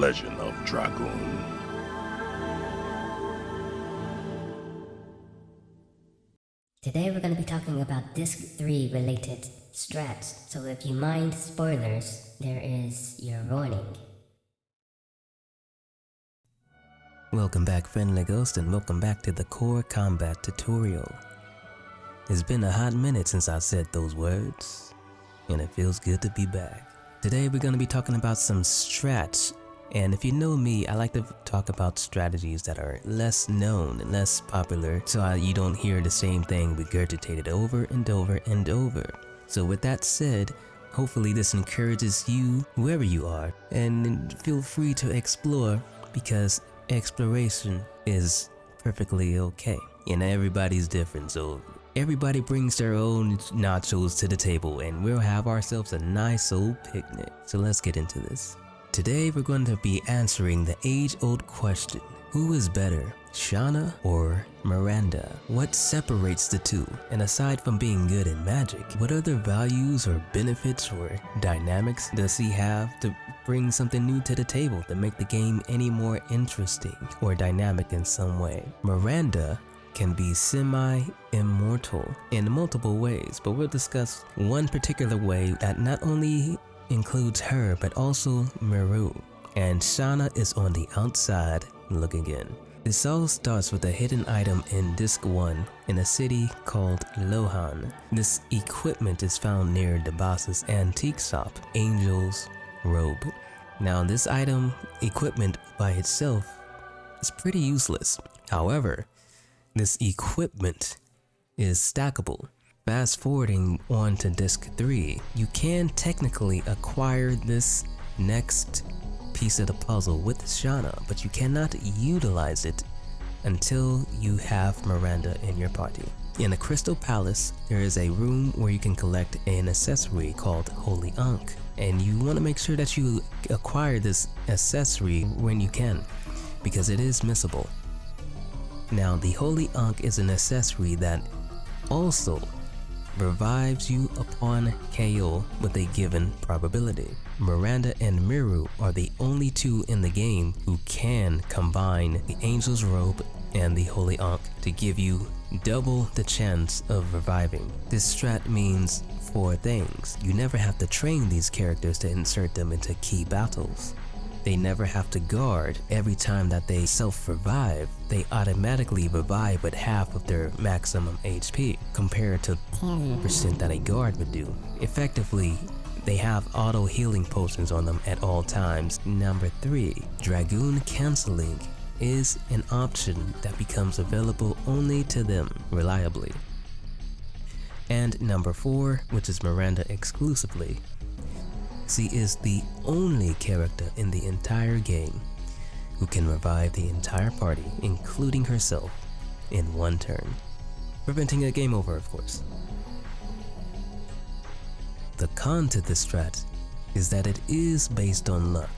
legend of Dragoon. Today we're going to be talking about Disc 3 related strats, so if you mind spoilers, there is your warning. Welcome back, friendly ghost, and welcome back to the core combat tutorial. It's been a hot minute since I said those words, and it feels good to be back. Today we're going to be talking about some strats, and if you know me, I like to talk about strategies that are less known and less popular, so you don't hear the same thing regurgitated over and over and over. So with that said, hopefully this encourages you, whoever you are, and feel free to explore, because exploration is perfectly okay. And everybody's different, so everybody brings their own nachos to the table and we'll have ourselves a nice old picnic. So let's get into this. Today we're going to be answering the age-old question: who is better, Shauna or Miranda? What separates the two? And aside from being good at magic, what other values or benefits or dynamics does he have to bring something new to the table to make the game any more interesting or dynamic in some way? Miranda can be semi-immortal in multiple ways, but we'll discuss one particular way that not only includes her but also Meru, and Shauna is on the outside looking in. This all starts with a hidden item in Disc 1 in a city called Lohan. This equipment is found near the boss's antique shop, Angel's Robe. Now this equipment by itself is pretty useless. However, this equipment is stackable. Fast forwarding on to Disc 3, you can technically acquire this next piece of the puzzle with Shauna, but you cannot utilize it until you have Miranda in your party. In the Crystal Palace, there is a room where you can collect an accessory called Holy Ankh, and you want to make sure that you acquire this accessory when you can, because it is missable. Now, the Holy Ankh is an accessory that also revives you upon KO with a given probability. Miranda and Meru are the only two in the game who can combine the Angel's Robe and the Holy Ankh to give you double the chance of reviving. This strat means 4 things. You never have to train these characters to insert them into key battles. They never have to guard. Every time that they self-revive, they automatically revive with half of their maximum HP, compared to 10% that a guard would do. Effectively, they have auto healing potions on them at all times. Number 3, Dragoon canceling is an option that becomes available only to them reliably. And number 4, which is Miranda exclusively, she is the only character in the entire game who can revive the entire party, including herself, in 1 turn, preventing a game over, of course. The con to this strat is that it is based on luck.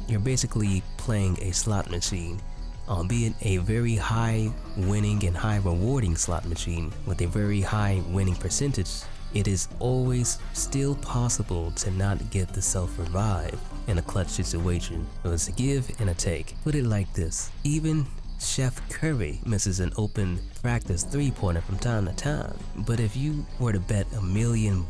You're basically playing a slot machine, albeit a very high winning and high rewarding slot machine with a very high winning percentage. It is always still possible to not get the self-revive in a clutch situation. So it's a give and a take. Put it like this: even Chef Curry misses an open practice 3-pointer from time to time. But if you were to bet $1 million,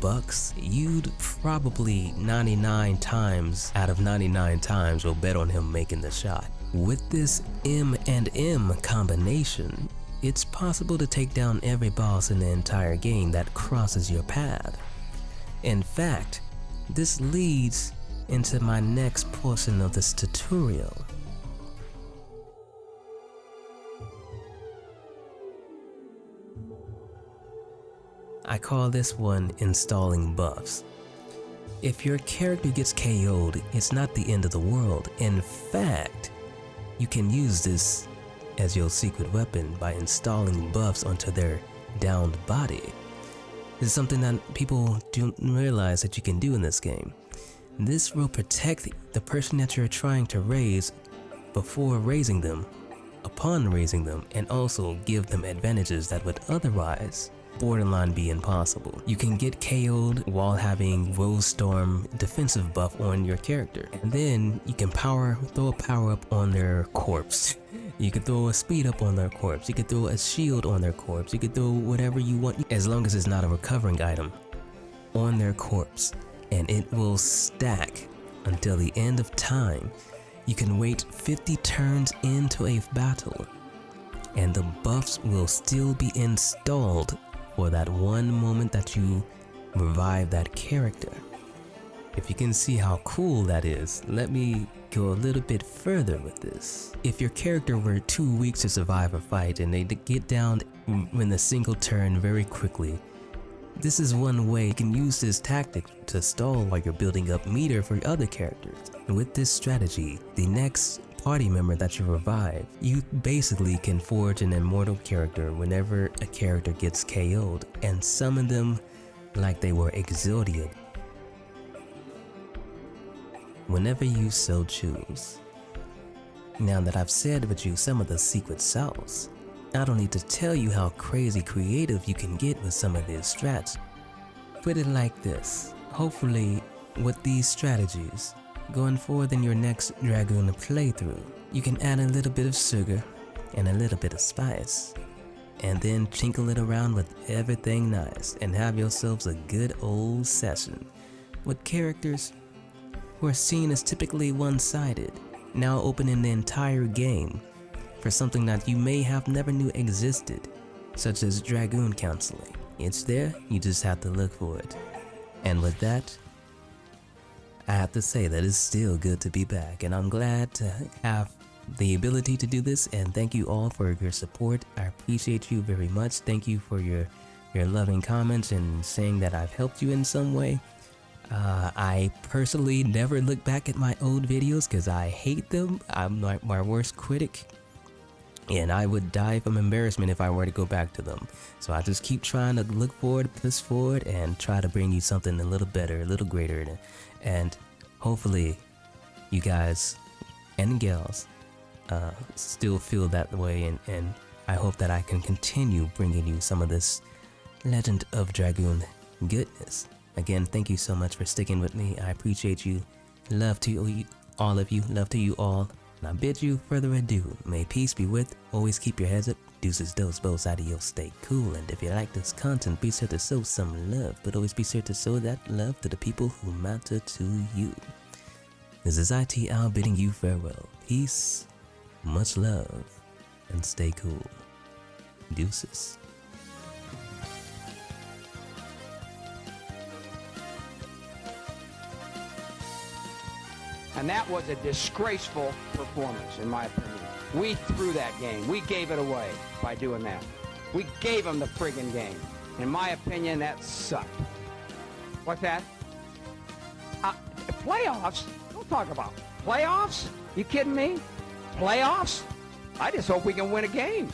you'd probably 99 times out of 99 times will bet on him making the shot. With this M and M combination, it's possible to take down every boss in the entire game that crosses your path. In fact, this leads into my next portion of this tutorial. I call this one installing buffs. If your character gets KO'd, it's not the end of the world. In fact, you can use this as your secret weapon by installing buffs onto their downed body. This is something that people don't realize that you can do in this game. This will protect the person that you're trying to raise before raising them, upon raising them, and also give them advantages that would otherwise borderline be impossible. You can get KO'd while having Rose Storm defensive buff on your character, and then you can throw a power up on their corpse. You could throw a speed up on their corpse. You could throw a shield on their corpse. You could throw whatever you want, as long as it's not a recovering item, on their corpse, and it will stack until the end of time. You can wait 50 turns into a battle, and the buffs will still be installed for that one moment that you revive that character. If you can see how cool that is, let me go a little bit further with this. If your character were too weak to survive a fight and they get down in a single turn very quickly, this is one way you can use this tactic to stall while you're building up meter for other characters. With this strategy, the next party member that you revive, you basically can forge an immortal character whenever a character gets KO'd and summon them like they were exiliated, whenever you so choose. Now that I've shared with you some of the secret sauce, I don't need to tell you how crazy creative you can get with some of these strats. Put it like this, hopefully with these strategies, going forward in your next Dragoon playthrough, you can add a little bit of sugar and a little bit of spice, and then tinkle it around with everything nice and have yourselves a good old session with characters who are seen as typically one-sided, now opening the entire game for something that you may have never knew existed, such as Dragoon counseling. It's there, you just have to look for it. And with that, I have to say that it's still good to be back, and I'm glad to have the ability to do this, and thank you all for your support. I appreciate you very much. Thank you for your loving comments and saying that I've helped you in some way. I personally never look back at my old videos because I hate them. I'm my worst critic, and I would die from embarrassment if I were to go back to them. So I just keep trying to look forward, push forward, and try to bring you something a little better, a little greater, and hopefully you guys and gals still feel that way, and I hope that I can continue bringing you some of this Legend of Dragoon goodness. Again, thank you so much for sticking with me. I appreciate you. Love to you, all of you. Love to you all. And I bid you further ado. May peace be with. Always keep your heads up. Deuces, dos, bows, adios. Stay cool. And if you like this content, be sure to show some love. But always be sure to show that love to the people who matter to you. This is ITOwl bidding you farewell. Peace, much love, and stay cool. Deuces. And that was a disgraceful performance, in my opinion. We threw that game. We gave it away by doing that. We gave them the friggin' game. In my opinion, that sucked. What's that? Playoffs? Don't talk about playoffs. You kidding me? Playoffs? I just hope we can win a game.